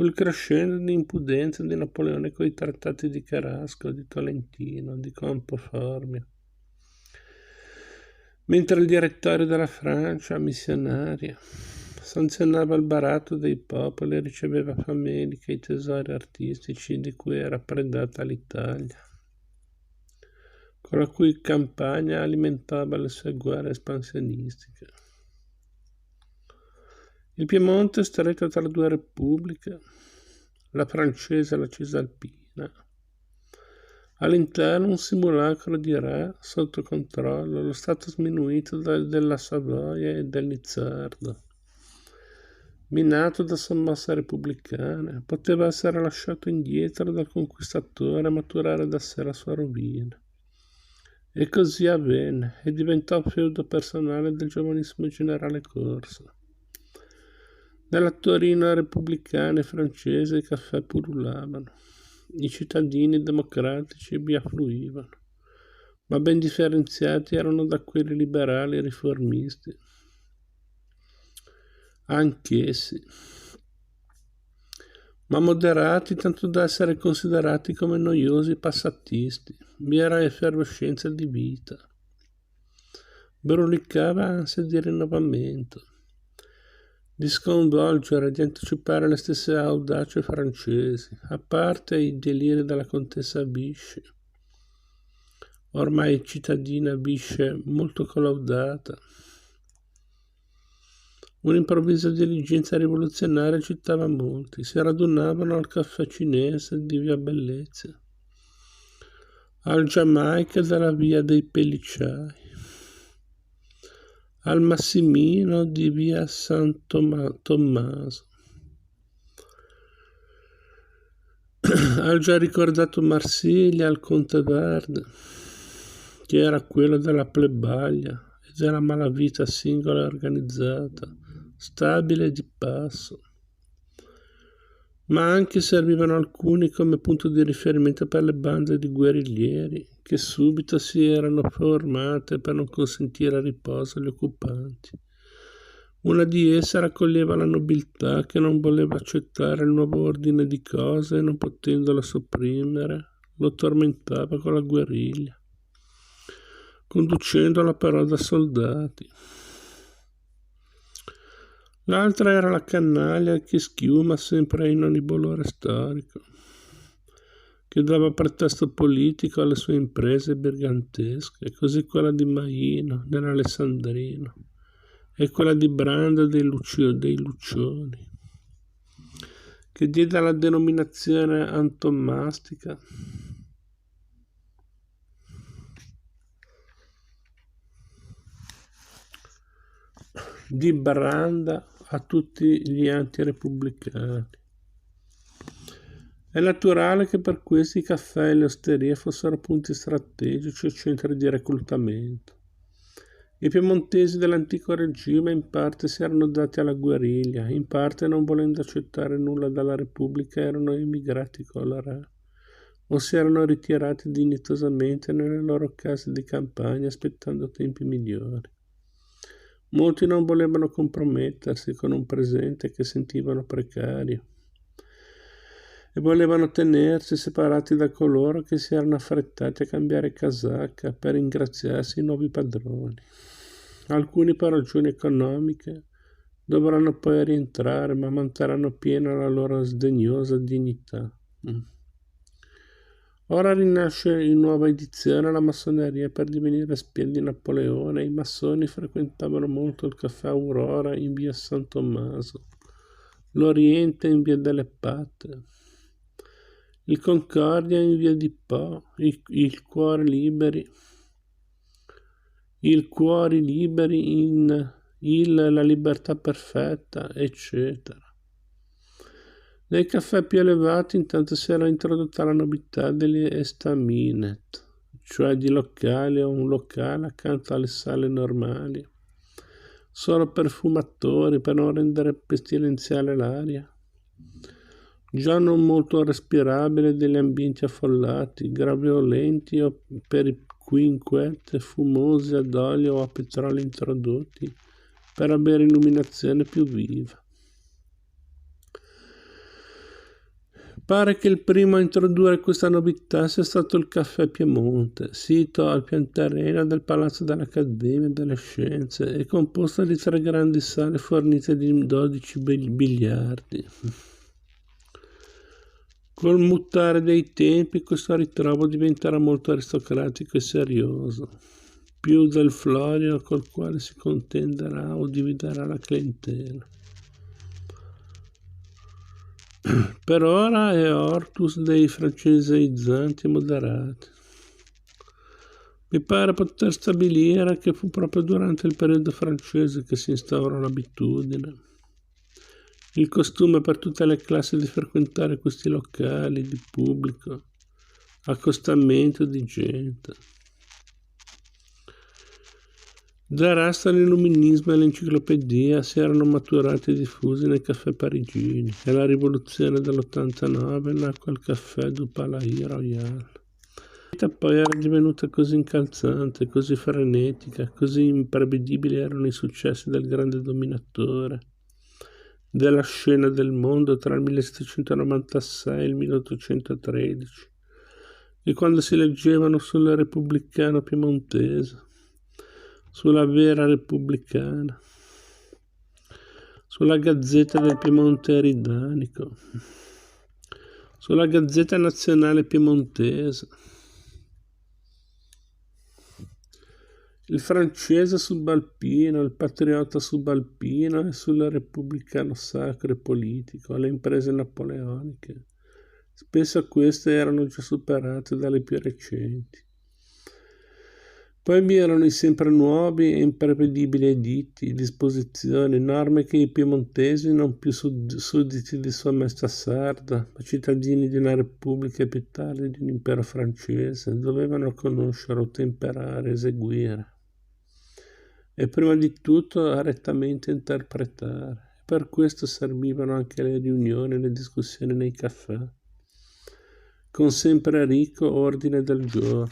sul crescendo di impudenza di Napoleone coi trattati di Carrasco, di Tolentino, di Campoformio. Mentre il direttorio della Francia, missionaria, sanzionava il baratto dei popoli e riceveva fameliche i tesori artistici di cui era predata l'Italia, con la cui campagna alimentava le sue guerre espansionistiche. Il Piemonte, stretto tra due repubbliche, la francese e la cisalpina, all'interno un simulacro di re sotto controllo, lo stato sminuito della Savoia e del Nizzardo, minato da sommosse repubblicane, poteva essere lasciato indietro dal conquistatore e maturare da sé la sua rovina. E così avvenne e diventò feudo personale del giovanissimo generale Corso. Nella Torino repubblicana e francese i caffè pullulavano. I cittadini democratici vi affluivano, ma ben differenziati erano da quelli liberali e riformisti. Anch'essi, ma moderati tanto da essere considerati come noiosi passatisti. Vi era effervescenza di vita. Brulicava ansia di rinnovamento, di sconvolgere, di anticipare le stesse audacie francesi, a parte i deliri della contessa Vichy, ormai cittadina Vichy molto collaudata. Un'improvvisa diligenza rivoluzionaria agitava molti, si radunavano al caffè cinese di via Bellezza, al Giamaica della via dei Pellicciai, al Massimino di via San Tommaso, al già ricordato Marsiglia, al Conte Verde, che era quello della plebaglia e della malavita singola e organizzata, stabile e di passo. Ma anche servivano alcuni come punto di riferimento per le bande di guerriglieri che subito si erano formate per non consentire riposo agli occupanti. Una di esse raccoglieva la nobiltà che non voleva accettare il nuovo ordine di cose e non potendolo sopprimere lo tormentava con la guerriglia, conducendola però da soldati. L'altra era la canaglia che schiuma sempre in ogni bolore storico, che dava pretesto politico alle sue imprese brigantesche, così quella di Maino nell'Alessandrino e quella di Branda dei Luccioni, che diede la denominazione antomastica di Branda a tutti gli antirepubblicani. È naturale che per questi i caffè e le osterie fossero punti strategici e centri di reclutamento. I piemontesi dell'antico regime in parte si erano dati alla guerriglia, in parte non volendo accettare nulla dalla Repubblica erano emigrati con la re, o si erano ritirati dignitosamente nelle loro case di campagna aspettando tempi migliori. Molti non volevano compromettersi con un presente che sentivano precario e volevano tenersi separati da coloro che si erano affrettati a cambiare casacca per ingraziarsi i nuovi padroni. Alcuni per ragioni economiche dovranno poi rientrare, ma manterranno piena la loro sdegnosa dignità. Ora rinasce in nuova edizione la massoneria per divenire spia di Napoleone e i massoni frequentavano molto il caffè Aurora in via San Tommaso, l'Oriente in via delle Patte, il Concordia in via di Po, il Cuori Liberi in La Libertà Perfetta, eccetera. Nei caffè più elevati intanto si era introdotta la novità degli estaminet, cioè di locali o un locale accanto alle sale normali, solo per fumatori per non rendere pestilenziale l'aria, già non molto respirabile degli ambienti affollati, graveolenti o per i quinquette fumosi ad olio o a petrolio introdotti per avere illuminazione più viva. Pare che il primo a introdurre questa novità sia stato il Caffè Piemonte, sito al pianterreno del Palazzo dell'Accademia delle Scienze e composto di 3 grandi sale fornite di 12 biliardi. Col mutare dei tempi questo ritrovo diventerà molto aristocratico e serioso, più del Florio col quale si contenderà o dividerà la clientela. Per ora è Hortus dei franceseizzanti e moderati. Mi pare poter stabilire che fu proprio durante il periodo francese che si instaurò l'abitudine, il costume per tutte le classi di frequentare questi locali di pubblico, accostamento di gente. Da Rasta l'illuminismo e l'enciclopedia si erano maturati e diffusi nei caffè parigini e la rivoluzione dell'89 nacque al caffè du Palais Royal. La vita poi era divenuta così incalzante, così frenetica, così imprevedibili erano i successi del grande dominatore della scena del mondo tra il 1796 e il 1813, e quando si leggevano sul Repubblicano Piemontese, sulla Vera Repubblicana, sulla Gazzetta del Piemonte Eridanico, sulla Gazzetta Nazionale Piemontese, il francese subalpino, il patriota subalpino e sul repubblicano sacro e politico, le imprese napoleoniche. Spesso queste erano già superate dalle più recenti. Poi vi erano i sempre nuovi e imprevedibili editti, disposizioni, norme che i piemontesi, non più sudditi di Sua Maestà Sarda, ma cittadini di una repubblica e più tardi di un impero francese, dovevano conoscere, ottemperare, eseguire e prima di tutto rettamente interpretare. Per questo servivano anche le riunioni e le discussioni nei caffè, con sempre ricco ordine del giorno.